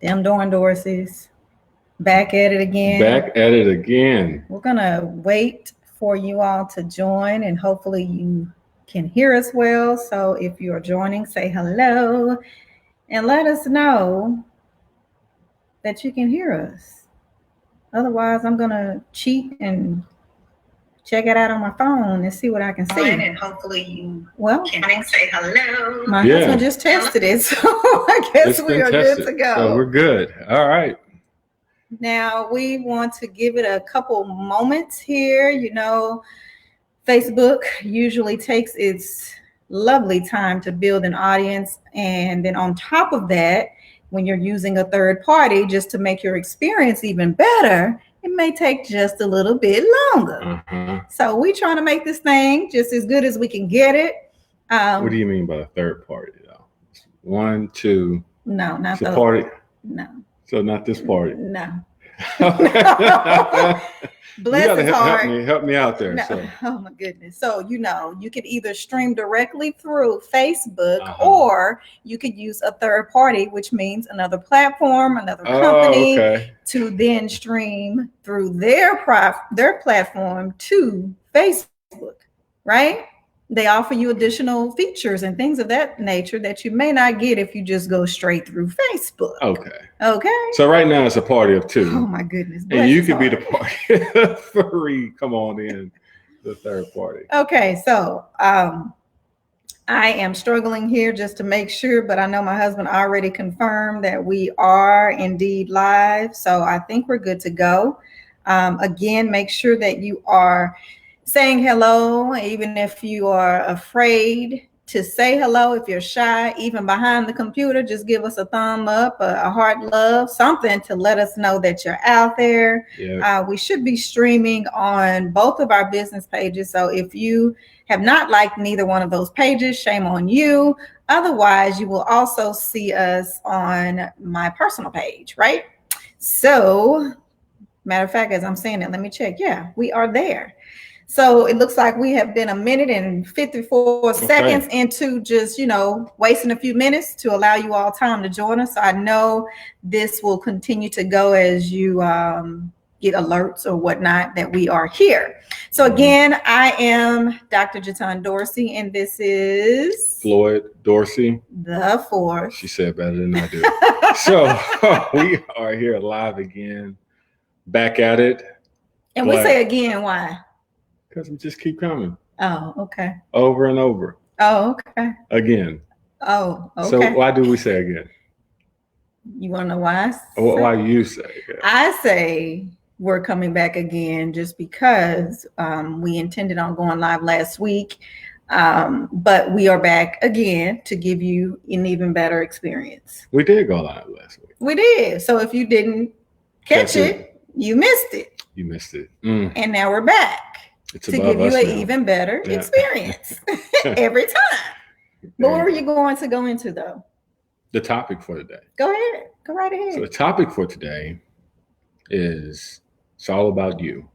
DemDarnDorseys. Back at it again. Back at it again. We're going to wait for you all to join, and hopefully you can hear us well. So if you're joining, say hello and let us know that you can hear us. Otherwise, I'm going to cheat and check it out on my phone and see what I can see. And hopefully you can say hello. My husband just tested it, so I guess we are good to go. So we're good. All right. Now, we want to give it a couple moments here. You know, Facebook usually takes its lovely time to build an audience. And then on top of that, when you're using a third party just to make your experience even better, it may take just a little bit longer. So we're trying to make this thing just as good as we can get it. What do you mean by a third party, though? One, two. No, not the party. No. So not this party. No. Bless his heart. Help me out there. No. So. Oh my goodness. So, you know, you could either stream directly through Facebook or you could use a third party, which means another platform, another company to then stream through their platform to Facebook, right? They offer you additional features and things of that nature that you may not get if you just go straight through Facebook. Okay. So right now it's a party of two. Oh my goodness. And you could be the party of three. Come on in, the third party. Okay. So I am struggling here just to make sure, but I know my husband already confirmed that we are indeed live. So I think we're good to go. Again, make sure that you are saying hello, even if you are afraid to say hello, if you're shy, even behind the computer, just give us a thumb up, a heart love, something to let us know that you're out there. We should be streaming on both of our business pages. So if you have not liked neither one of those pages, shame on you. Otherwise, you will also see us on my personal page, right? So, matter of fact, as I'm saying that, let me check. Yeah, we are there. So it looks like we have been 1 minute and 54 seconds into just, you know, wasting a few minutes to allow you all time to join us. So I know this will continue to go as you get alerts or whatnot that we are here. So again, I am Dr. Jaton Dorsey, and this is Floyd Dorsey. The Force. She said better than I do. So we are here live again, back at it. And we say again, why? Because we just keep coming. Oh, okay. Over and over. Oh, okay. Again. Oh, okay. So why do we say again? You want to know why? Why you say again? I say we're coming back again just because we intended on going live last week, but we are back again to give you an even better experience. We did go live last week. We did. So if you didn't catch it, you missed it. You missed it. And now we're back. To give you an even better experience every time. But what were you going to go into, though? The topic for today. Go ahead. Go right ahead. So the topic for today is it's all about you.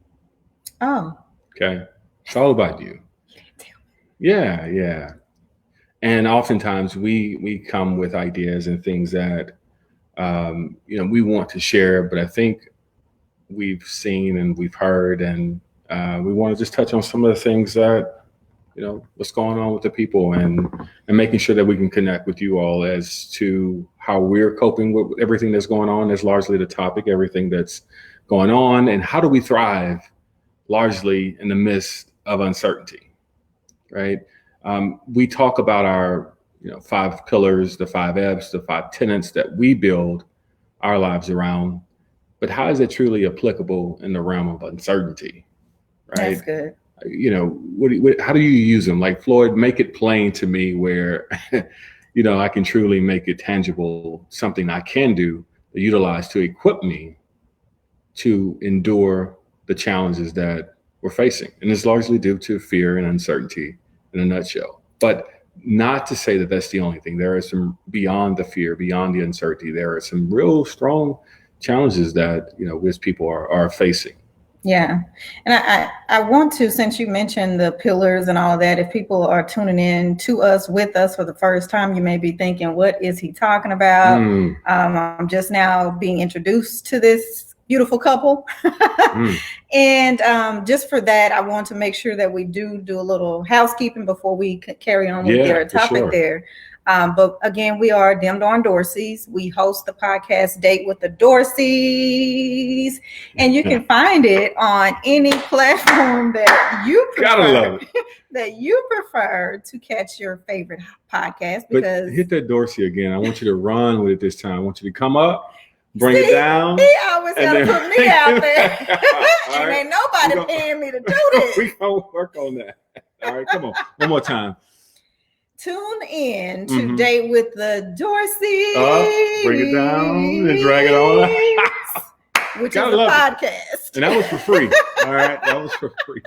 Oh. Okay. It's all about you. You didn't tell me. Yeah. And oftentimes we come with ideas and things that, we want to share, but I think we've seen and we've heard and we want to just touch on some of the things that, what's going on with the people and making sure that we can connect with you all as to how we're coping with everything that's going on. That's largely the topic, everything that's going on, and how do we thrive largely in the midst of uncertainty, right? We talk about our, 5 pillars, the 5 F's, the 5 tenets that we build our lives around, but how is it truly applicable in the realm of uncertainty? Right. That's good. How do you use them? Like, Floyd, make it plain to me where, I can truly make it tangible, something I can do, utilize to equip me to endure the challenges that we're facing. And it's largely due to fear and uncertainty in a nutshell. But not to say that that's the only thing. There are some beyond the fear, beyond the uncertainty. There are some real strong challenges that, we as people are facing. Yeah. And I want to, since you mentioned the pillars and all of that, if people are tuning in to us with us for the first time, you may be thinking, what is he talking about? I'm just now being introduced to this beautiful couple. And just for that, I want to make sure that we do a little housekeeping before we carry on with their topic there. But again, we are DemDarnDorseys. We host the podcast Date with the Dorseys, and you can find it on any platform that you prefer to catch your favorite podcast. Because but hit that Dorsey again. I want you to run with it this time. I want you to come up, bring it down. He always got to put me out there. And ain't nobody paying me to do this. We're going to work on that. All right, come on. One more time. Tune in to Date with the Dorseys. Bring it down and drag it on. Which is a podcast. And that was for free. All right, that was for free.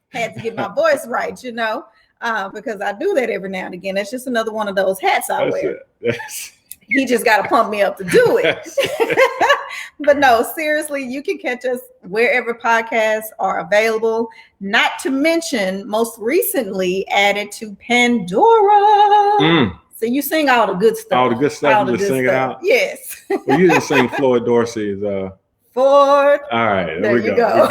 Had to get my voice right, because I do that every now and again. That's just another one of those hats I wear. He just got to pump me up to do it. But no, seriously, you can catch us wherever podcasts are available. Not to mention, most recently added to Pandora. So you sing all the good stuff. All the good stuff. You just sing it out. Yes. Well, you didn't sing Floyd Dorsey's. Ford. All right. There you go.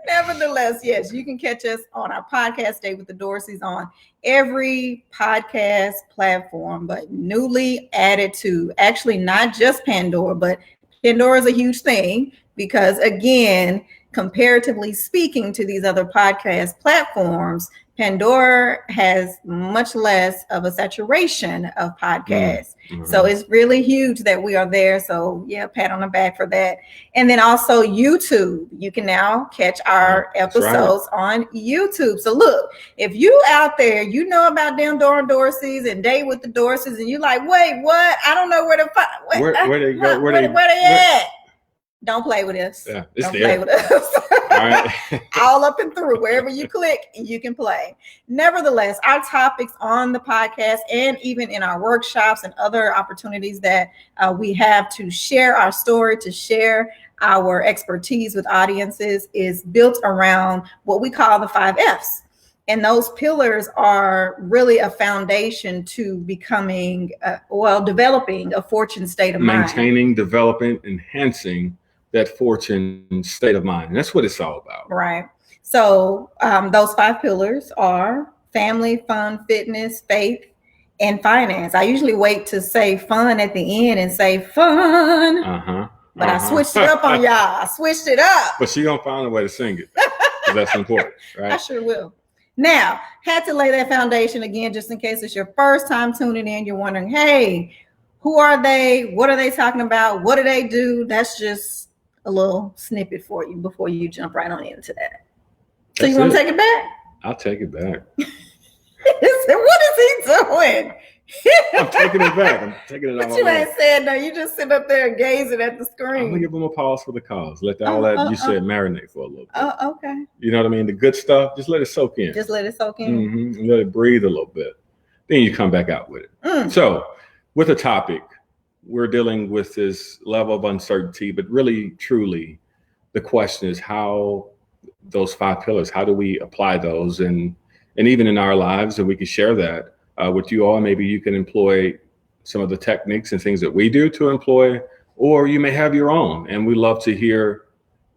Nevertheless, yes, you can catch us on our podcast Date with the Dorseys on every podcast platform, but newly added to, actually not just Pandora, but Pandora is a huge thing because, again, comparatively speaking to these other podcast platforms, Pandora has much less of a saturation of podcasts. So it's really huge that we are there. So yeah, pat on the back for that. And then also YouTube. You can now catch our episodes on YouTube. So look, if you out there, you know about DemDarnDorseys and Date with the Dorseys, and you like, wait, what? I don't know where to find. Where they go? Where they at? Don't play with us. Yeah, it's Don't there. play with us. All right. All up and through, wherever you click, you can play. Nevertheless, our topics on the podcast and even in our workshops and other opportunities that we have to share our story, to share our expertise with audiences is built around what we call the 5 F's. And those pillars are really a foundation to becoming, developing a fortune state of mind. Maintaining, developing, enhancing that fortune state of mind. And that's what it's all about. Right. So those 5 pillars are family, fun, fitness, faith, and finance. I usually wait to say fun at the end and say fun. But I switched it up on y'all. I switched it up. But she's going to find a way to sing it. That's important, right? I sure will. Now, had to lay that foundation again, just in case it's your first time tuning in. You're wondering, hey, who are they? What are they talking about? What do they do? That's just a little snippet for you before you jump right on into that. So you want to take it back? I'll take it back. What is he doing? I'm taking it back. I'm taking it out. But you ain't said no. You just sit up there gazing at the screen. I'm gonna give them a pause for the cause. Let all that you said marinate for a little bit. Oh, okay. You know what I mean? The good stuff, just let it soak in. Just let it soak in. And let it breathe a little bit. Then you come back out with it. So, with the topic, we're dealing with this level of uncertainty, but really, truly, the question is how those 5 pillars. How do we apply those, and even in our lives, and we can share that with you all. Maybe you can employ some of the techniques and things that we do to employ, or you may have your own. And we love to hear,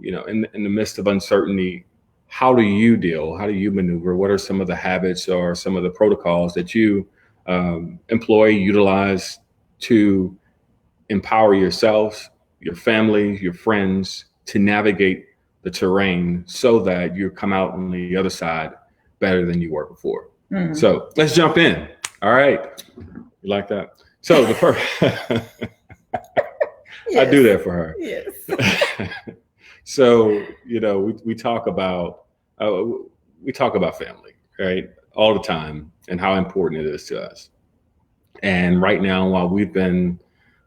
in the midst of uncertainty, how do you deal? How do you maneuver? What are some of the habits or some of the protocols that you employ, utilize to empower yourselves, your family, your friends to navigate the terrain so that you come out on the other side better than you were before? So let's jump in. All right. You like that? So the first, I do that for her. Yes. So, we talk about family, right? All the time, and how important it is to us. And right now, while we've been,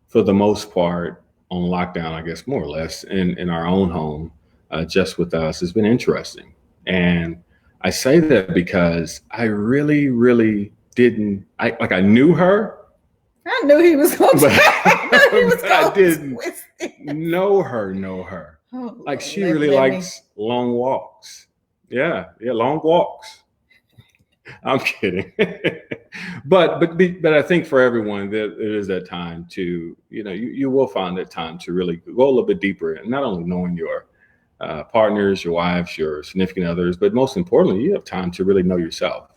for the most part, on lockdown, I guess more or less in our own home, just with us, it's been interesting. And I say that because I really, really I knew her, I knew he was going to. But, I knew he was but I going didn't to twist it. know her. Oh, Like she Lord, really let me- likes long walks. Yeah, long walks. I'm kidding. but I think for everyone there is that time to, you will find that time to really go a little bit deeper, and not only knowing your partners, your wives, your significant others, but most importantly, you have time to really know yourself.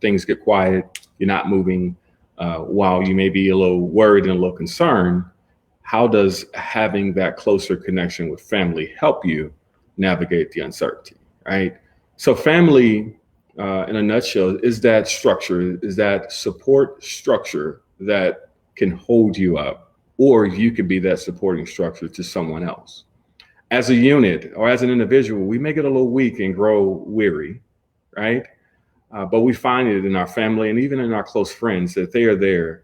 Things get quiet. You're not moving. While you may be a little worried and a little concerned, how does having that closer connection with family help you navigate the uncertainty, right? So family, in a nutshell, is that structure, is that support structure that can hold you up, or you can be that supporting structure to someone else. As a unit or as an individual, we may get a little weak and grow weary, right? But we find it in our family and even in our close friends that they are there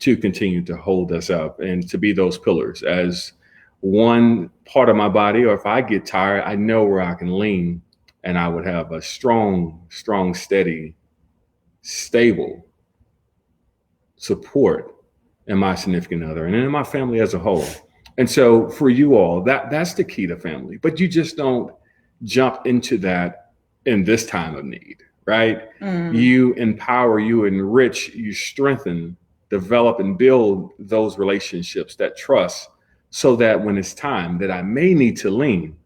to continue to hold us up and to be those pillars. As one part of my body, or if I get tired, I know where I can lean, and I would have a strong, steady, stable support in my significant other and in my family as a whole. And so for you all, that's the key to family. But you just don't jump into that in this time of need, right? You empower, you enrich, you strengthen, develop, and build those relationships, that trust, so that when it's time that I may need to lean,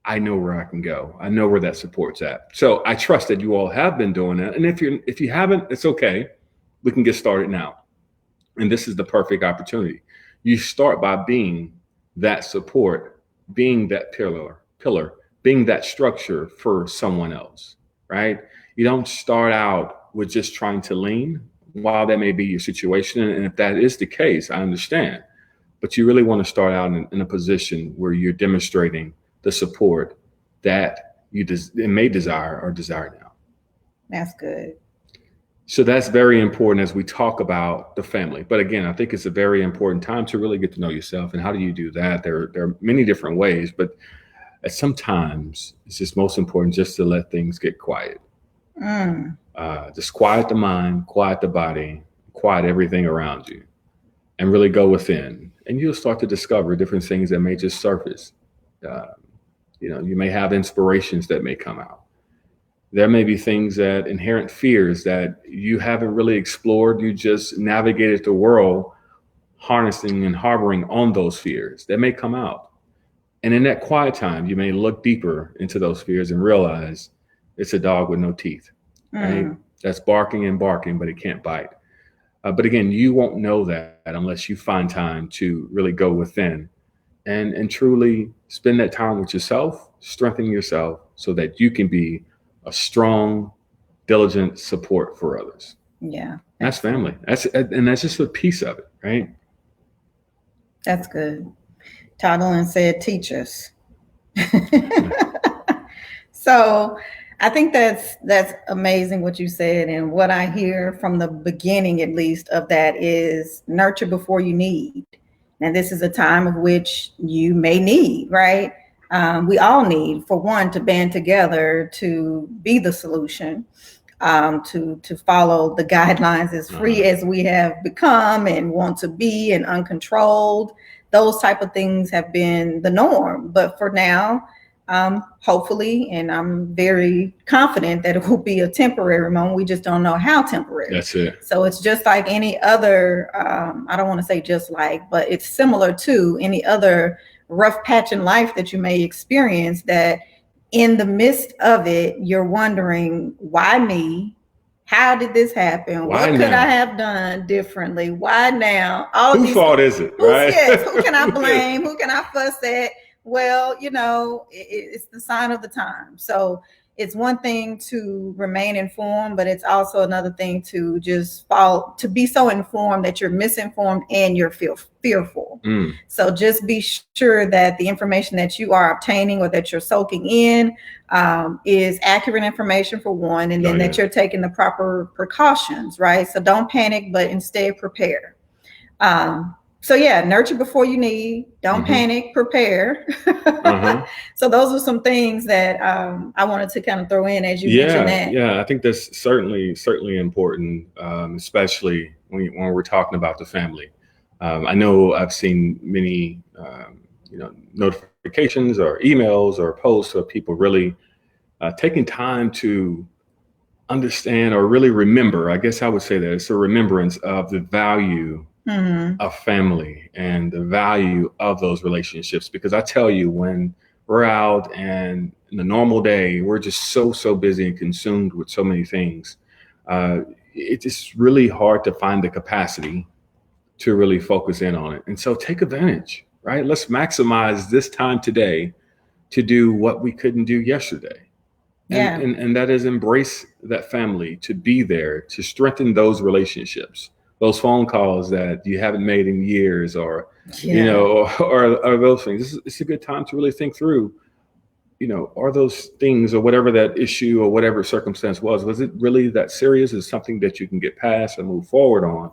I know where I can go. I know where that support's at. So I trust that you all have been doing that. And if you haven't, it's okay. We can get started now. And this is the perfect opportunity. You start by being that support, being that pillar, being that structure for someone else, right? You don't start out with just trying to lean, while that may be your situation. And if that is the case, I understand. But you really want to start out in a position where you're demonstrating the support that you may desire or desire now. That's good. So that's very important as we talk about the family. But again, I think it's a very important time to really get to know yourself. And how do you do that? There are many different ways, but sometimes it's just most important just to let things get quiet. Just quiet the mind, quiet the body, quiet everything around you, and really go within. And you'll start to discover different things that may just surface. You may have inspirations that may come out. There may be things that inherent fears that you haven't really explored. You just navigated the world harnessing and harboring on those fears that may come out. And in that quiet time, you may look deeper into those fears and realize it's a dog with no teeth, right? That's barking and barking, but it can't bite. But again, you won't know that unless you find time to really go within and truly spend that time with yourself, strengthen yourself so that you can be a strong, diligent support for others. Yeah. That's family. That's just a piece of it, right? That's good. Toddlin said, teach us. So I think that's amazing what you said. And what I hear from the beginning, at least, of that is nurture before you need. And this is a time of which you may need, right? We all need, for one, to band together to be the solution, to follow the guidelines as free as we have become and want to be, and uncontrolled. Those type of things have been the norm. But for now, hopefully, and I'm very confident that it will be a temporary moment. We just don't know how temporary. That's it. So it's just like any other, I don't want to say just like, but it's similar to any other rough patch in life that you may experience, that in the midst of it, you're wondering, why me? How did this happen? Why what could now? I have done differently? Why now? Whose fault is it, right? Yes, who can I blame? Who can I fuss at? Well, it's the sign of the time. So it's one thing to remain informed, but it's also another thing to just to be so informed that you're misinformed and you're fearful. So just be sure that the information that you are obtaining or that you're soaking in is accurate information, for one, and then that you're taking the proper precautions, right? So don't panic, but instead prepare. So yeah, nurture before you need. Don't panic, prepare. So those are some things that I wanted to kind of throw in as you mentioned that. Yeah, I think that's certainly important, especially when we're talking about the family. I know I've seen many, notifications or emails or posts of people really taking time to understand or really remember. I guess I would say that it's a remembrance of the value of family and the value of those relationships. Because I tell you, when we're out and in the normal day, we're just so busy and consumed with so many things. It's just really hard to find the capacity to really focus in on it. And so take advantage, right? Let's maximize this time today to do what we couldn't do yesterday. And that is embrace that family, to be there, to strengthen those relationships, those phone calls that you haven't made in years, or or those things. It's a good time to really think through, are those things or whatever that issue or whatever circumstance was it really that serious? Is something that you can get past and move forward on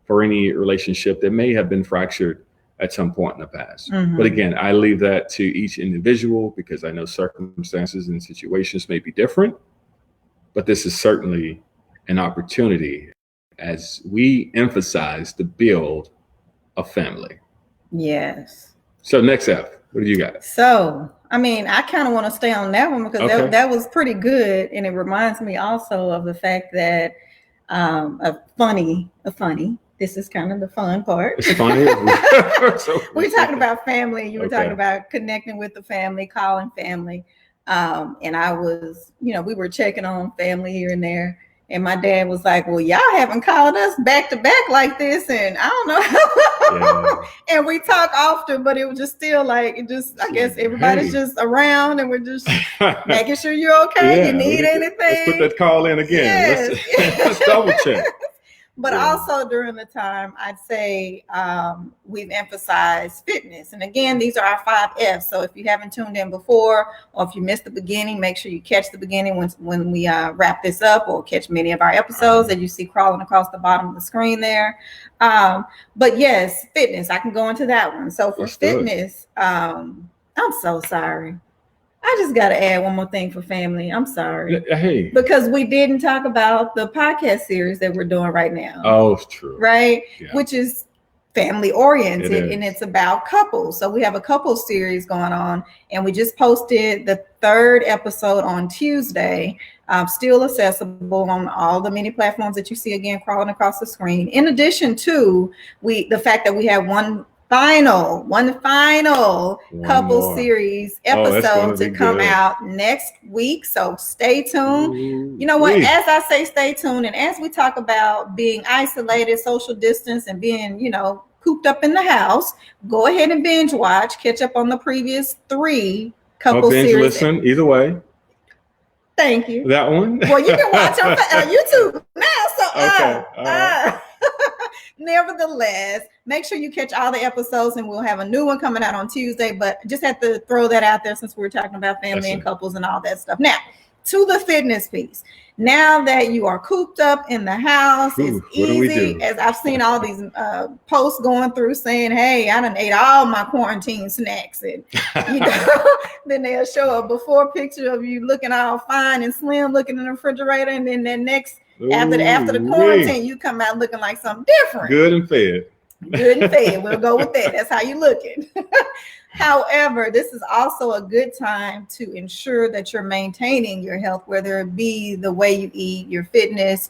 for any relationship that may have been fractured at some point in the past. But again, I leave that to each individual, because I know circumstances and situations may be different, but this is certainly an opportunity as we emphasize the build of family. Yes. So next up, what do you got? So, I kind of want to stay on that one because that was pretty good. And it reminds me also of the fact that this is kind of the fun part. It's funny. We're talking about family. You were talking about connecting with the family, calling family. And I was, we were checking on family here and there. And my dad was like, well, y'all haven't called us back to back like this. And I don't know. And we talk often, but it was just still like, I guess everybody's just around and we're just making sure you're okay. You need anything. Let's put that call in again. Yes. Let's double check. But also during the time, I'd say we've emphasized fitness. And again, these are our 5 F's. So if you haven't tuned in before, or if you missed the beginning, make sure you catch the beginning when we wrap this up, or catch many of our episodes that you see crawling across the bottom of the screen there. But yes, fitness, I can go into that one. So for fitness, I'm so sorry. I just got to add one more thing for family. I'm sorry. Hey. Because we didn't talk about the podcast series that we're doing right now. Oh, it's true. Right? Yeah. Which is family oriented, and it's about couples. So we have a couples series going on, and we just posted the 3rd episode on Tuesday. Still accessible on all the many platforms that you see again crawling across the screen. In addition to the fact that we have one final couple series episode to come out next week. So stay tuned. You know what? As I say, stay tuned. And as we talk about being isolated, social distance, and being, cooped up in the house, go ahead and binge watch, catch up on the previous 3 couple binge series. Listen, either way. Thank you. That one? Well, you can watch on YouTube now. So, okay. Nevertheless, make sure you catch all the episodes, and we'll have a new one coming out on Tuesday. But just have to throw that out there since we're talking about family and couples and all that stuff. Now, to the fitness piece. Now that you are cooped up in the house, it's easy. As I've seen all these posts going through saying, hey, I done ate all my quarantine snacks. And then they'll show a before picture of you looking all fine and slim, looking in the refrigerator. And then the next, after the quarantine, you come out looking like something different. Good and fed. We'll go with that. That's how you looking. However, this is also a good time to ensure that you're maintaining your health, whether it be the way you eat, your fitness,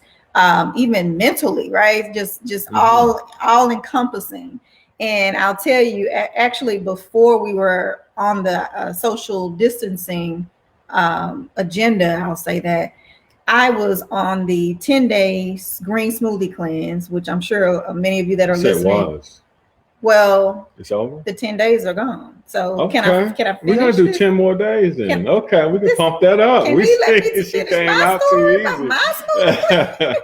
even mentally, right? Just all encompassing. And I'll tell you, actually, before we were on the social distancing agenda, I'll say that I was on the 10 days green smoothie cleanse, which I'm sure many of you that are listening. Well, it's over. The 10 days are gone. So can I finish? We gotta do 10 more days then. We can pump that up. Can we let me finish my story about my story?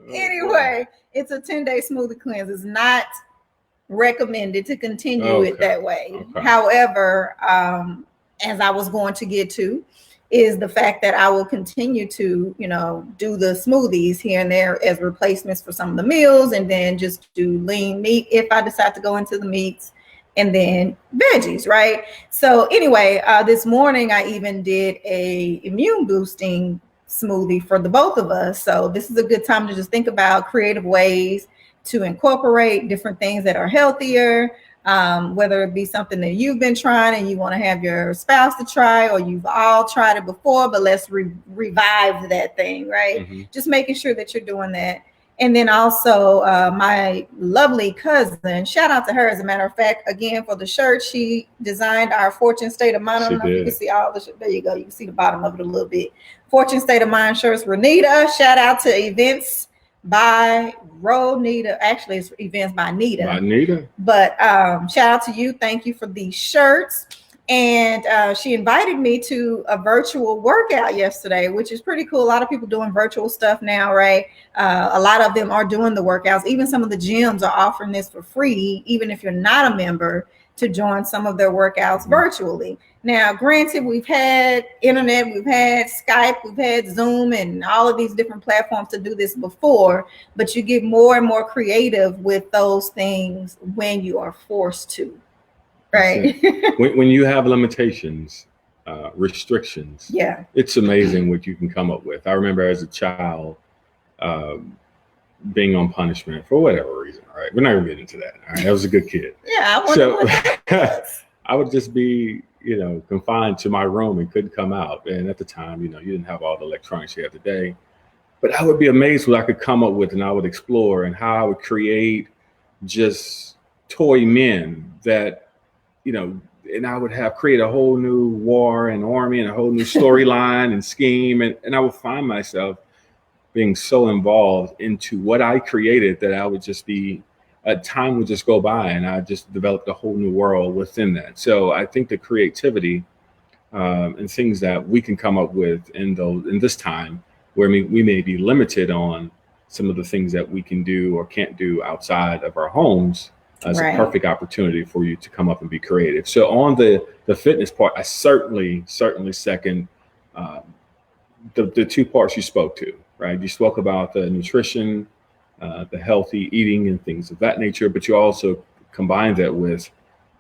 Anyway, it's a 10-day smoothie cleanse. It's not recommended to continue it that way. However, as I was going to get to, is the fact that I will continue to, do the smoothies here and there as replacements for some of the meals, and then just do lean meat if I decide to go into the meats, and then veggies, right? So anyway, this morning I even did a immune boosting smoothie for the both of us. So this is a good time to just think about creative ways to incorporate different things that are healthier, whether it be something that you've been trying and you want to have your spouse to try, or you've all tried it before, but let's revive that thing, right? Mm-hmm. Just making sure that you're doing that. And then also my lovely cousin, shout out to her, as a matter of fact, again, for the shirt. She designed our Fortune State of Mind. I don't know if you can see all the, there you go. You can see the bottom of it a little bit. Fortune State of Mind shirts. Renita, shout out to Events by Ronita. Actually, it's Events by Nita. By Nita. But shout out to you. Thank you for these shirts. And she invited me to a virtual workout yesterday, which is pretty cool. A lot of people doing virtual stuff now, right? A lot of them are doing the workouts. Even some of the gyms are offering this for free, even if you're not a member, to join some of their workouts virtually. Now, granted, we've had internet, we've had Skype, we've had Zoom, and all of these different platforms to do this before, but you get more and more creative with those things when you are forced to. Right. when you have limitations, restrictions, yeah, it's amazing what you can come up with. I remember as a child being on punishment for whatever reason. All right, we're not gonna get into that. All right, I was a good kid. Yeah, I would just be, confined to my room and couldn't come out. And at the time, you didn't have all the electronics you have today. But I would be amazed what I could come up with, and I would explore, and how I would create just toy men that. And I would have create a whole new war and army and a whole new storyline and scheme. And I would find myself being so involved into what I created that I would just be, time would just go by, and I just developed a whole new world within that. So I think the creativity and things that we can come up with in this time where we may be limited on some of the things that we can do or can't do outside of our homes, as a perfect opportunity for you to come up and be creative. So on the fitness part, I certainly second the two parts you spoke to, right? You spoke about the nutrition, the healthy eating and things of that nature, but you also combined that with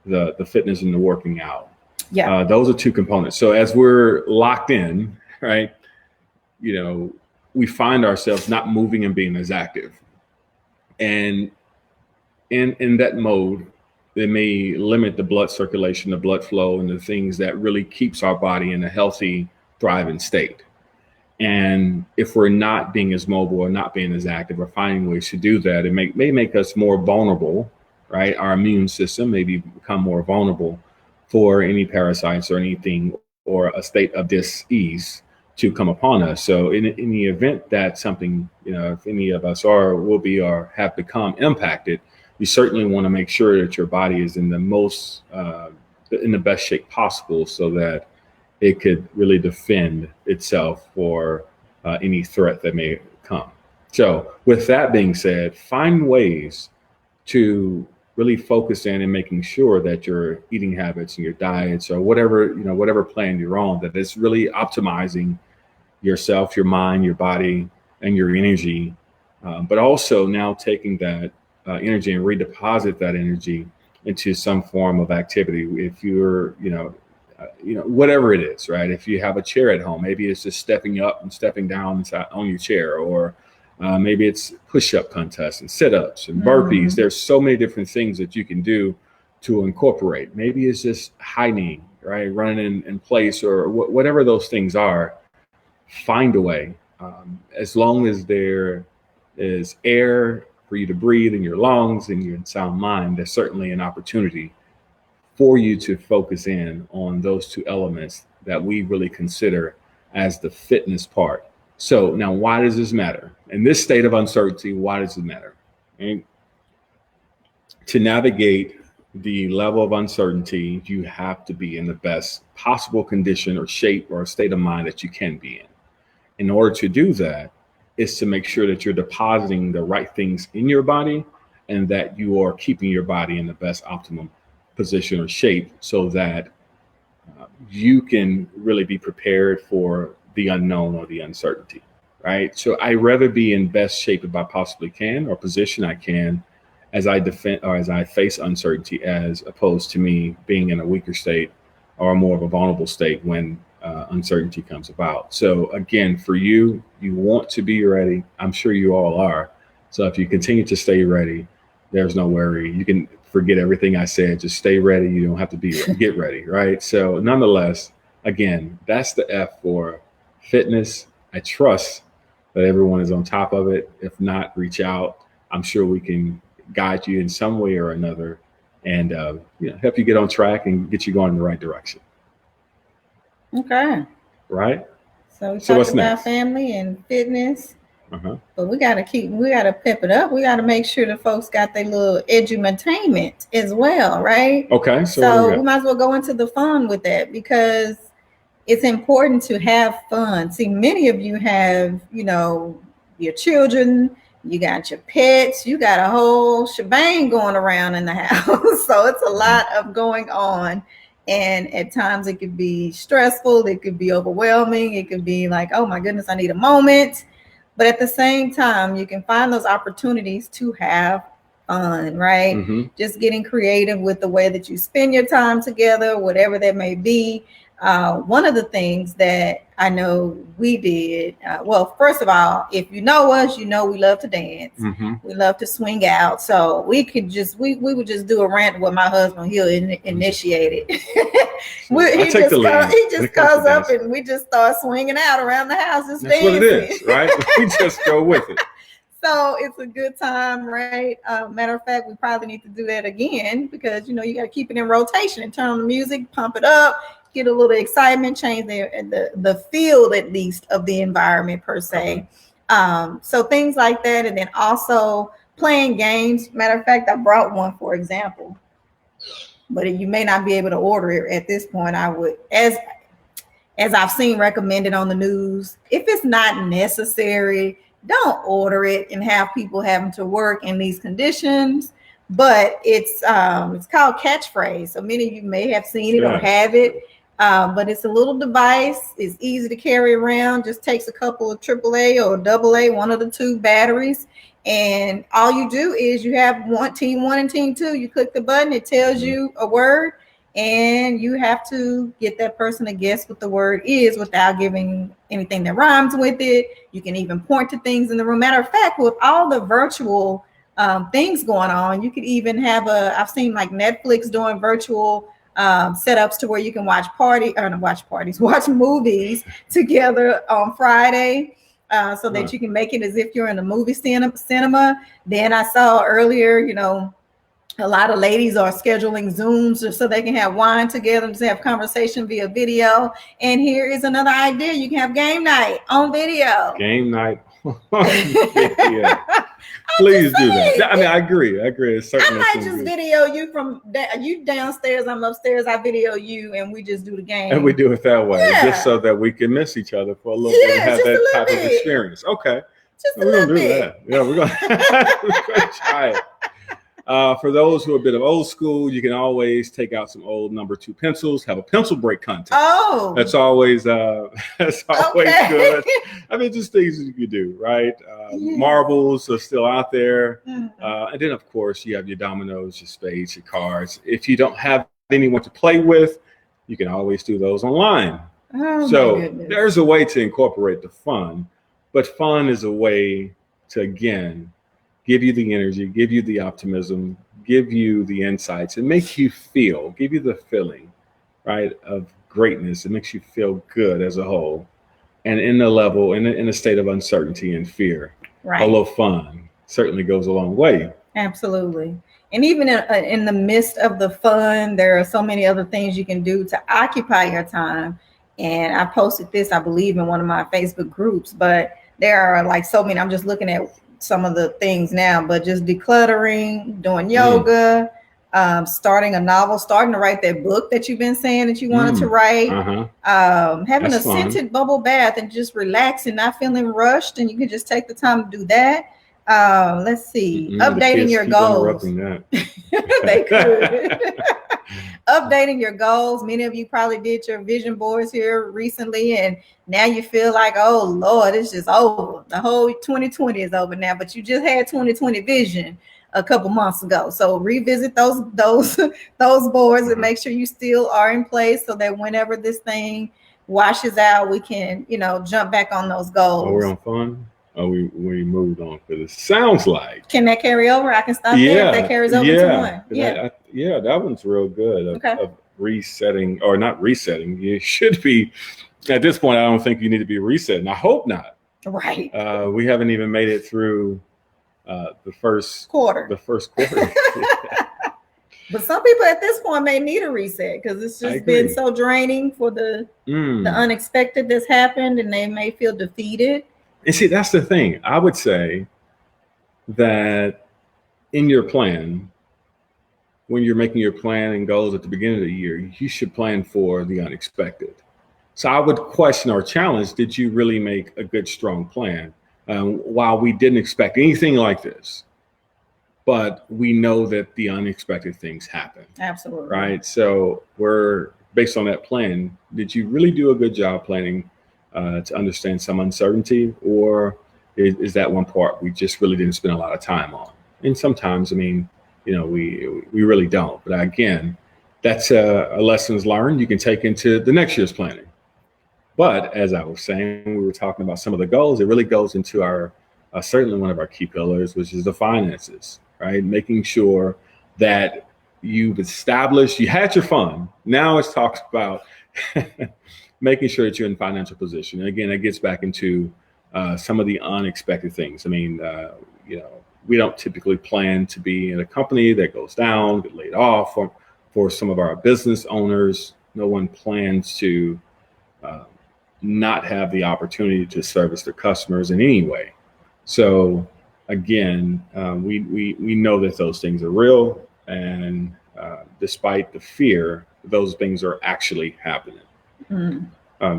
the fitness and the working out. Yeah. Those are two components. So as we're locked in, right, we find ourselves not moving and being as active. And in that mode, they may limit the blood circulation, the blood flow, and the things that really keeps our body in a healthy, thriving state. And if we're not being as mobile or not being as active or finding ways to do that, it may make us more vulnerable, right? Our immune system may become more vulnerable for any parasites or anything, or a state of dis-ease to come upon us. So in the event that something, if any of us will be or have become impacted, you certainly want to make sure that your body is in the best shape possible, so that it could really defend itself for any threat that may come. So with that being said, find ways to really focus in and making sure that your eating habits and your diets, or whatever plan you're on, that it's really optimizing yourself, your mind, your body, and your energy, but also now taking that energy and redeposit that energy into some form of activity. If you're, whatever it is, right? If you have a chair at home, maybe it's just stepping up and stepping down on your chair, or maybe it's push-up contests and sit-ups and burpees. Mm-hmm. There's so many different things that you can do to incorporate. Maybe it's just high knee, right? Running in place, or whatever those things are. Find a way, as long as there is air for you to breathe in your lungs and your sound mind. There's certainly an opportunity for you to focus in on those two elements that we really consider as the fitness part. So now, why does this matter? In this state of uncertainty, why does it matter? And to navigate the level of uncertainty, you have to be in the best possible condition or shape or state of mind that you can be in. In order to do that, is to make sure that you're depositing the right things in your body, and that you are keeping your body in the best optimum position or shape, so that you can really be prepared for the unknown or the uncertainty, right? So I'd rather be in best shape if I possibly can, or position I can, as I defend or as I face uncertainty, as opposed to me being in a weaker state or more of a vulnerable state when uncertainty comes about. So again, for you want to be ready. I'm sure you all are, So if you continue to stay ready, there's no worry. You can forget everything I said. Just stay ready. You don't have to get ready, right? So nonetheless, again, that's the F for fitness. I trust that everyone is on top of it. If not, reach out. I'm sure we can guide you in some way or another, and help you get on track and get you going in the right direction. Okay. Right. So we So talked what's about next? family and fitness, Uh-huh. but we gotta pep it up. We gotta make sure the folks got their little edutainment as well, right? Okay. So what do So we we got? might as well go into the fun with that because it's important to have fun. See, many of you have, your children, you got your pets, you got a whole shebang going around in the house. So it's a lot of going on. And at times it could be stressful, it could be overwhelming, it could be like, oh my goodness, I need a moment. But at the same time, you can find those opportunities to have fun, right? Mm-hmm. Just getting creative with the way that you spend your time together, whatever that may be. One of the things that I know we did, well, first of all, if you know us, you know we love to dance. Mm-hmm. We love to swing out. So we would just do a rant with my husband. He'll initiate it. He just comes up and we just start swinging out around the house. That's dancing. What it is, right? We just go with it. So it's a good time, right? Matter of fact, we probably need to do that again because, you got to keep it in rotation and turn on the music, pump it up, get a little excitement, change the feel, at least, of the environment per se. So things like that. And then also playing games. Matter of fact, I brought one, for example, but you may not be able to order it at this point. I would, as I've seen recommended on the news, if it's not necessary, don't order it and have people having to work in these conditions. But it's called Catchphrase. So many of you may have seen it or have it. But it's a little device. It's easy to carry around. Just takes a couple of AAA or AA, one of the two batteries. And all you do is you have team 1 and team 2. You click the button. It tells you a word. And you have to get that person to guess what the word is without giving anything that rhymes with it. You can even point to things in the room. Matter of fact, with all the virtual things going on, you could even have I've seen like Netflix doing virtual setups to where you can watch movies together on Friday. So that you can make it as if you're in a movie cinema. Then I saw earlier, a lot of ladies are scheduling Zooms so they can have wine together and just have conversation via video. And here is another idea. You can have game night on video. Game night. Yeah. Please do that. I mean, I agree. It's certainly I might just video you from you downstairs, I'm upstairs. I video you and we just do the game. And we do it that way, just so that we can miss each other for a little bit and have that type of experience. Okay. We're going to do that. Yeah, we're going to try it. For those who are a bit of old school, you can always take out some old number 2 pencils, have a pencil break contest. Oh, that's always good. I mean, just things you can do, right? Marbles are still out there. Mm-hmm. And then, of course, you have your dominoes, your spades, your cards. If you don't have anyone to play with, you can always do those online. Oh, so there's a way to incorporate the fun, but fun is a way to, again, give you the energy, give you the optimism, give you the insights, and make you give you the feeling, right, of greatness. It makes you feel good as a whole. And in a state of uncertainty and fear, right. Although fun certainly goes a long way. Absolutely. And even in the midst of the fun, there are so many other things you can do to occupy your time. And I posted this, I believe, in one of my Facebook groups, but there are like so many. I'm just looking at some of the things now, but just decluttering, doing yoga, starting a novel, starting to write that book that you've been saying that you wanted to write, having That's a scented bubble bath and just relaxing, not feeling rushed. And you can just take the time to do that. Let's see, updating your goals. They could. Updating your goals. Many of you probably did your vision boards here recently, and now you feel like, oh Lord, it's just over. The whole 2020 is over now, but you just had 2020 vision a couple months ago. So revisit those boards and make sure you still are in place so that whenever this thing washes out, we can, jump back on those goals. Oh, we're on fun. we moved on because it sounds like. Can that carry over? I can stop there if that carries over to one. Yeah, that one's real good Okay. of resetting, or not resetting. You should be, at this point, I don't think you need to be resetting. I hope not. Right. We haven't even made it through the first quarter. But some people at this point may need a reset because it's just been so draining for the unexpected that's happened, and they may feel defeated. And see, that's the thing. I would say that in your plan, when you're making your plan and goals at the beginning of the year, you should plan for the unexpected. So I would question or challenge, did you really make a good, strong plan? While we didn't expect anything like this, but we know that the unexpected things happen. Absolutely. Right. So we're based on that plan. Did you really do a good job planning to understand some uncertainty, or is that one part we just really didn't spend a lot of time on? And sometimes, I mean, we really don't. But again, that's a lessons learned you can take into the next year's planning. But as I was saying, we were talking about some of the goals. It really goes into our certainly one of our key pillars, which is the finances. Right, making sure that you've established, you had your fund. Now it's talks about making sure that you're in financial position. And again, it gets back into some of the unexpected things. I mean, we don't typically plan to be in a company that goes down, get laid off. For some of our business owners, no one plans to not have the opportunity to service their customers in any way. So again, we know that those things are real, and despite the fear, those things are actually happening.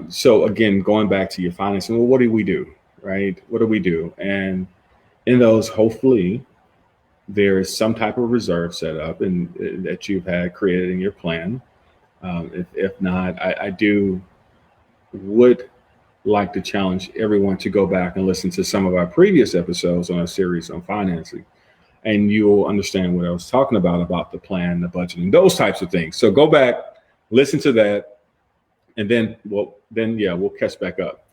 So again, going back to your financing, well, what do we do, right? What do we do? And in those, hopefully, there is some type of reserve set up and that you've had created in your plan. If not, I would like to challenge everyone to go back and listen to some of our previous episodes on our series on financing, and you'll understand what I was talking about the plan, the budgeting, those types of things. So go back, listen to that, and then we'll catch back up.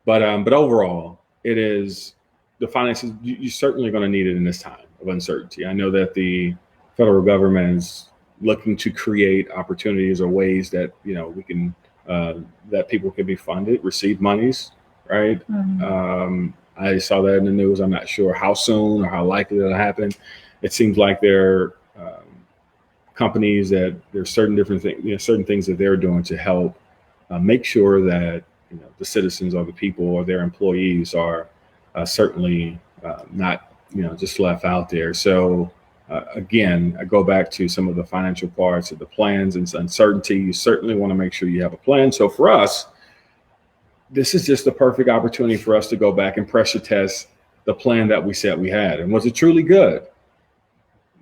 But overall, it is the finances. You're certainly going to need it in this time of uncertainty. I know that the federal government is looking to create opportunities or ways that we can. That people can be funded, receive monies, right? I saw that in the news. I'm not sure how soon or how likely that'll happen. It seems like there are companies that there's certain different things, certain things that they're doing to help make sure that the citizens or the people or their employees are certainly not just left out there. So. Again, I go back to some of the financial parts of the plans and uncertainty. You certainly want to make sure you have a plan. So for us, this is just the perfect opportunity for us to go back and pressure test the plan that we said we had. And was it truly good?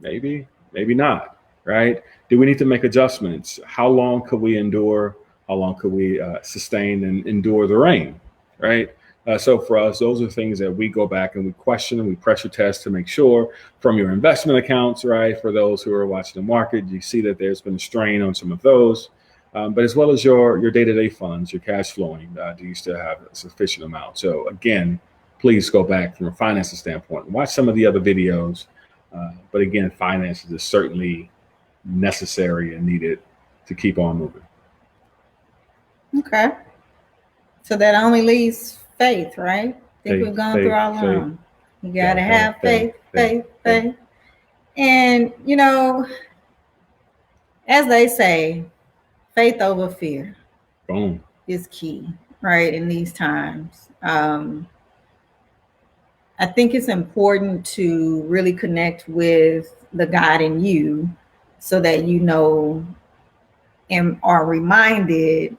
Maybe, maybe not, right? Do we need to make adjustments? How long could we endure? How long could we sustain and endure the rain, right? So for us, those are things that we go back and we question and we pressure test to make sure from your investment accounts, right? For those who are watching the market, you see that there's been a strain on some of those, but as well as your day-to-day funds, your cash flowing, do you still have a sufficient amount? So again, please go back from a financing standpoint, watch some of the other videos. But again, finances is certainly necessary and needed to keep on moving. Okay. So that only leaves faith, right? I think we've gone through all along. You got to have faith. And, as they say, faith over fear is key, right, in these times. I think it's important to really connect with the God in you so that and are reminded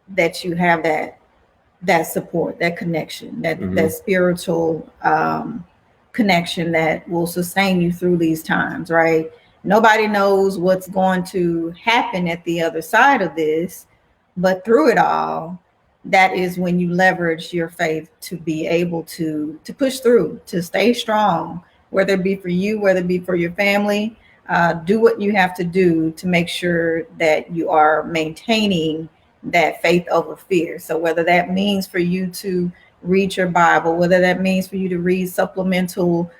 that you have that support, that connection, that spiritual connection that will sustain you through these times, right? Nobody knows what's going to happen at the other side of this, but through it all, that is when you leverage your faith to be able to push through, to stay strong, whether it be for you, whether it be for your family. Do what you have to do to make sure that you are maintaining that faith over fear. So whether that means for you to read your Bible, whether that means for you to read supplemental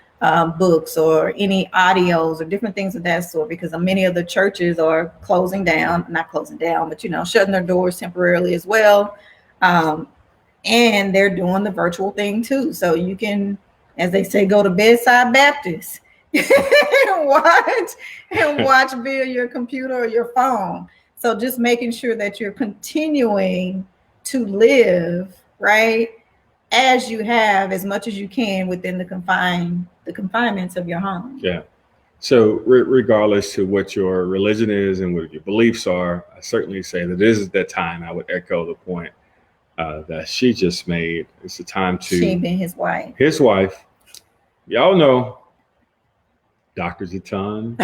books or any audios or different things of that sort, because many of the churches are closing down, not closing down, but, shutting their doors temporarily as well. And they're doing the virtual thing too. So you can, as they say, go to Bedside Baptist and watch via your computer or your phone. So just making sure that you're continuing to live, right, as you have, as much as you can within the confinements of your home. Yeah. So regardless to what your religion is and what your beliefs are, I certainly say that this is that time. I would echo the point that she just made. It's the time to... She being his wife. His wife. Y'all know Dr. Zaton.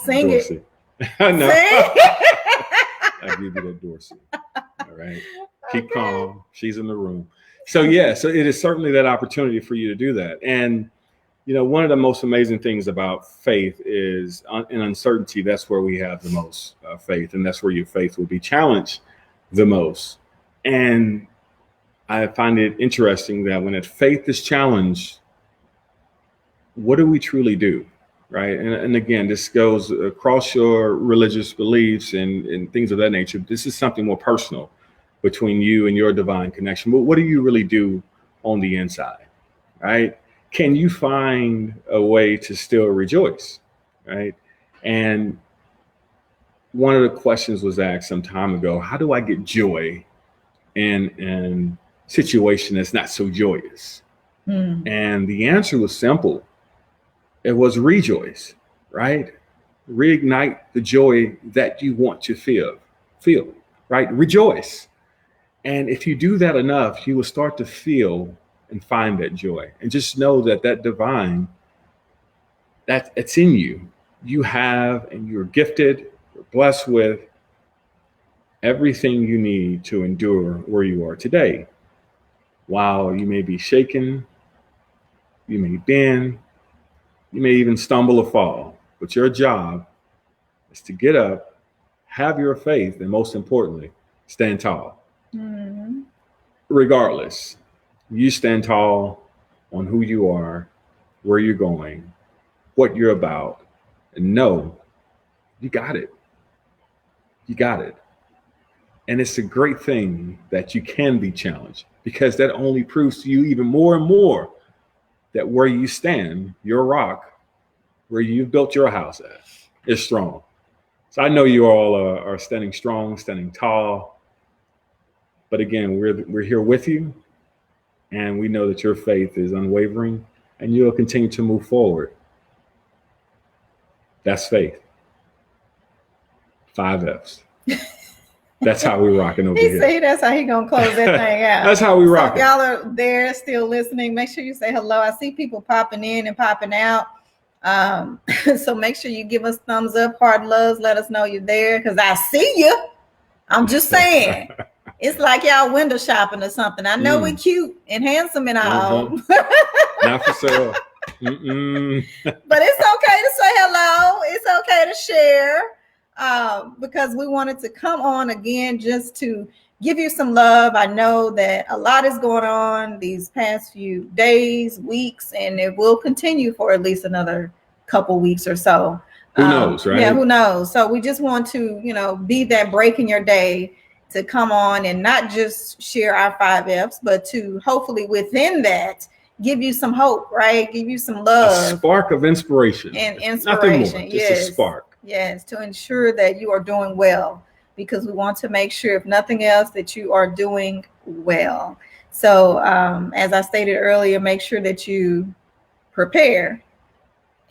Sing Dorsey. it. No. Sing. I give you that Dorsey. All right. Keep calm. She's in the room. So yeah, so it is certainly that opportunity for you to do that. And one of the most amazing things about faith is in uncertainty. That's where we have the most faith, and that's where your faith will be challenged the most. And I find it interesting that when faith is challenged, what do we truly do? Right. And again, this goes across your religious beliefs and things of that nature. This is something more personal between you and your divine connection. But what do you really do on the inside? Right. Can you find a way to still rejoice? Right. And one of the questions was asked some time ago: how do I get joy in situation that's not so joyous? And the answer was simple. It was rejoice, right? Reignite the joy that you want to feel, right? Rejoice. And if you do that enough, you will start to feel and find that joy. And just know that divine, that it's in you. You have, and you're gifted, you're blessed with everything you need to endure where you are today. While you may be shaken, you may bend, you may even stumble or fall, but your job is to get up, have your faith, and most importantly, stand tall. Mm-hmm. Regardless, you stand tall on who you are, where you're going, what you're about, and know you got it. You got it. And it's a great thing that you can be challenged, because that only proves to you even more and more that where you stand, your rock, where you've built your house at, is strong. So I know you all are standing strong, standing tall. But again, we're here with you, and we know that your faith is unwavering, and you'll continue to move forward. That's faith. 5 F's. That's how we rocking over here. He say that's how he gonna close that thing out. That's how we rock. So if y'all are there still listening, make sure you say hello. I see people popping in and popping out. So make sure you give us thumbs up, heart loves, let us know you're there, because I see you. I'm just saying. It's like y'all window shopping or something. I know we cute and handsome and all. Not for sale. But it's okay to say hello. It's okay to share, because we wanted to come on again just to give you some love. I know that a lot is going on these past few days, weeks, and it will continue for at least another couple weeks or so. Who knows, right? Yeah, who knows? So we just want to, be that break in your day to come on and not just share our 5 F's, but to hopefully within that give you some hope, right? Give you some love. A spark of inspiration. And inspiration. Nothing more, just a spark. Yes, to ensure that you are doing well, because we want to make sure, if nothing else, that you are doing well. So as I stated earlier, make sure that you prepare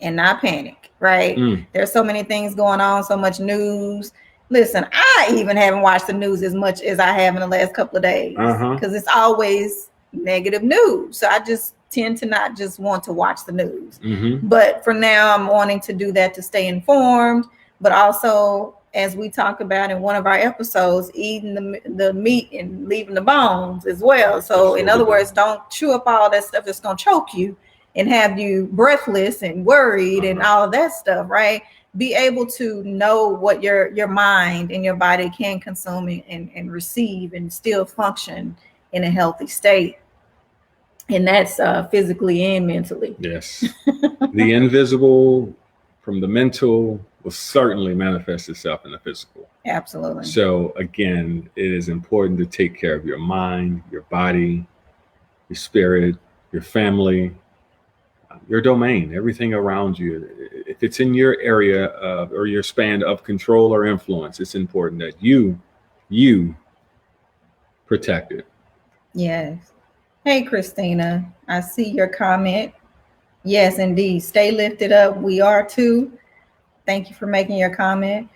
and not panic, right? There's so many things going on, so much news. Listen, I even haven't watched the news as much as I have in the last couple of days, because it's always negative news. So I just tend to not just want to watch the news. But for now, I'm wanting to do that to stay informed, but also, as we talked about in one of our episodes, eating the meat and leaving the bones as well. So in other words, don't chew up all that stuff that's going to choke you and have you breathless and worried and all of that stuff, right? Be able to know what your mind and your body can consume and receive and still function in a healthy state. And that's physically and mentally. Yes. The invisible from the mental will certainly manifest itself in the physical. Absolutely. So again, it is important to take care of your mind, your body, your spirit, your family, your domain, everything around you. If it's in your area of, or your span of control or influence, it's important that you protect it. Yes. Hey, Christina, I see your comment. Yes, indeed. Stay lifted up. We are too. Thank you for making your comment.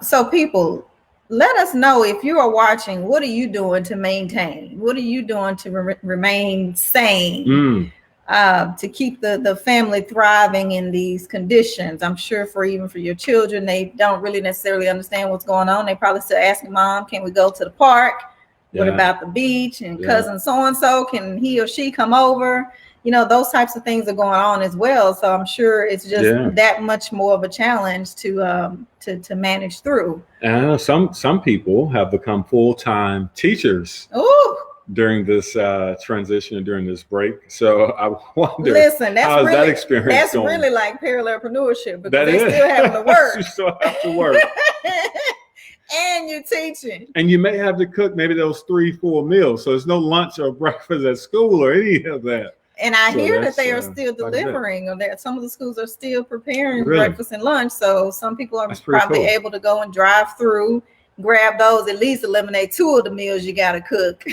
So people, let us know if you are watching, what are you doing to maintain? What are you doing to remain sane? To keep the family thriving in these conditions. I'm sure for your children, they don't really necessarily understand what's going on. They probably still asking mom, can we go to the park? What about the beach? And cousin so-and-so, can he or she come over? Those types of things are going on as well. So I'm sure it's just that much more of a challenge to manage through. And some people have become full-time teachers. Ooh. During this transition and during this break. So I wonder, listen, how is that experience that's going? Really like paralelpreneurship, because they still having to work. You still have to work. And you're teaching. And you may have to cook maybe those 3-4 meals. So there's no lunch or breakfast at school or any of that. And I hear that they are still delivering, or that some of the schools are still preparing breakfast and lunch. So some people are probably able to go and drive through, grab those, at least eliminate 2 of the meals you got to cook.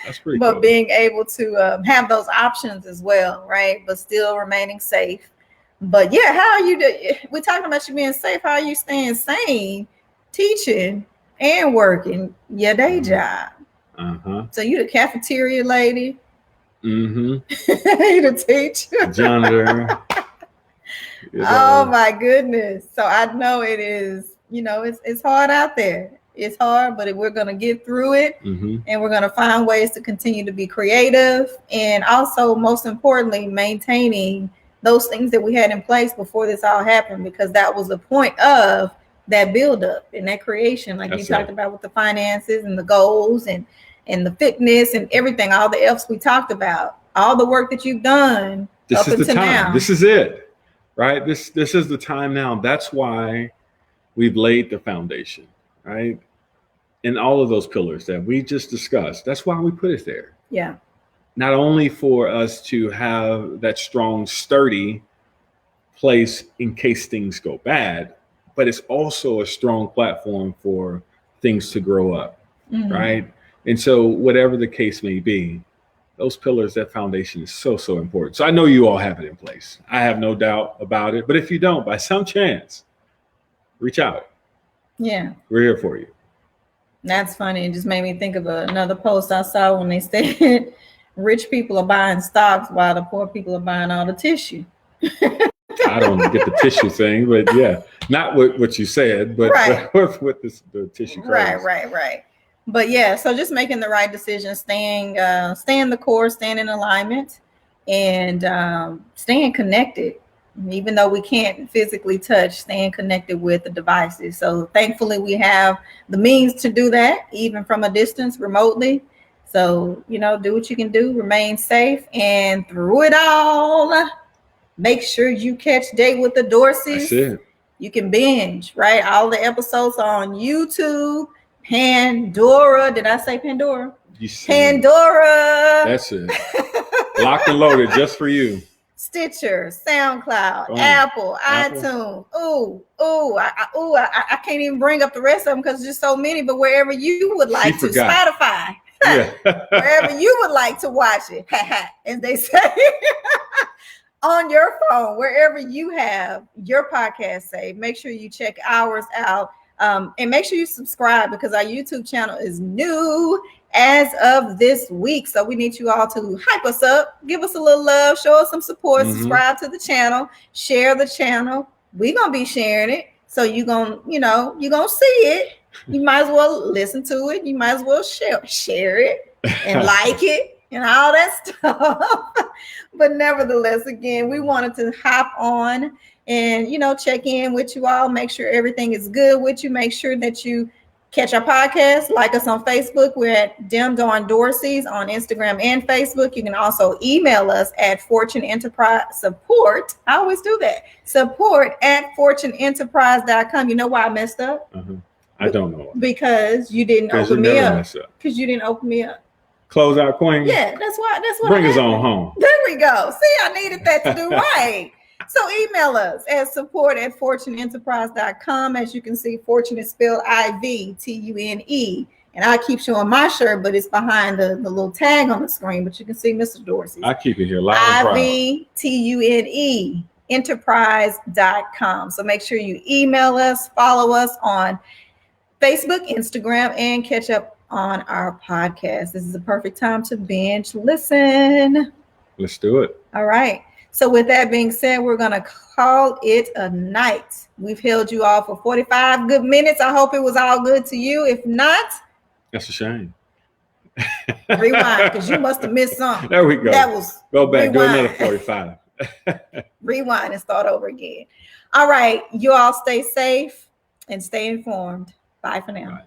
That's pretty But cool. Being able to have those options as well, right? But still remaining safe. But yeah, how are you? We're talking about you being safe. How are you staying sane, teaching and working your day job? So you the cafeteria lady. You the teacher. Janitor. Oh my goodness. So I know it is, it's hard out there. It's hard, but we're going to get through it, and we're going to find ways to continue to be creative, and also, most importantly, maintaining those things that we had in place before this all happened, because that was the point of that buildup and that creation, like you talked about with the finances and the goals and the fitness and everything, all the F's we talked about, all the work that you've done. This is the time. Now. This is it, right? This is the time now. That's why we've laid the foundation, right? And all of those pillars that we just discussed, that's why we put it there. Yeah. Not only for us to have that strong, sturdy place in case things go bad, but it's also a strong platform for things to grow up, right? And so whatever the case may be, those pillars, that foundation is so, so important. So I know you all have it in place. I have no doubt about it. But if you don't, by some chance, reach out. Yeah. We're here for you. That's funny. It just made me think of another post I saw when they said rich people are buying stocks while the poor people are buying all the tissue. I don't get the tissue thing, but yeah, not what you said, but with the tissue. Right. But yeah, so just making the right decision, staying the course, staying in alignment, and staying connected. Even though we can't physically touch, staying connected with the devices. So thankfully we have the means to do that, even from a distance, remotely. So, do what you can do, remain safe, and through it all, make sure you catch Date with the Dorseys. That's it. You can binge, right? All the episodes are on YouTube. Pandora. Did I say Pandora? Pandora. That's it. Locked and loaded just for you. Stitcher, SoundCloud, Apple, iTunes. I can't even bring up the rest of them because there's so many. But wherever you would like to, Spotify. Yeah. Wherever you would like to watch it, as they say, on your phone, wherever you have your podcast saved, make sure you check ours out. And make sure you subscribe, because our YouTube channel is new as of this week. So we need you all to hype us up, give us a little love, show us some support, subscribe to the channel, share the channel. We're going to be sharing it. So you're going to see it. You might as well listen to it. You might as well share it and like it and all that stuff. But nevertheless, again, we wanted to hop on and, check in with you all, make sure everything is good with you, make sure that you catch our podcast. Like us on Facebook. We're at DemDarnDorseys on Instagram and Facebook. You can also email us at Fortune Enterprise Support. I always do that. Support at FortuneEnterprise.com. You know why I messed up? I don't know. Because you didn't open me up. Because you didn't open me up. Close out, Queen. Yeah, that's why. That's what. Bring us on home. There we go. See, I needed that to do right. So email us at support@FortuneEnterprise.com. As you can see, Fortune is spelled IVTUNE. And I keep showing my shirt, but it's behind the little tag on the screen. But you can see Mr. Dorsey. I keep it here loud and proud. IVTUNE enterprise.com. So make sure you email us, follow us on Facebook, Instagram, and catch up on our podcast. This is a perfect time to binge listen. Let's do it. All right. So with that being said, we're going to call it a night. We've held you all for 45 good minutes. I hope it was all good to you. If not, that's a shame. Rewind, because you must have missed something. There we go. That was go back, rewind. do another 45. Rewind and start over again. All right. You all stay safe and stay informed. Bye for now. Bye.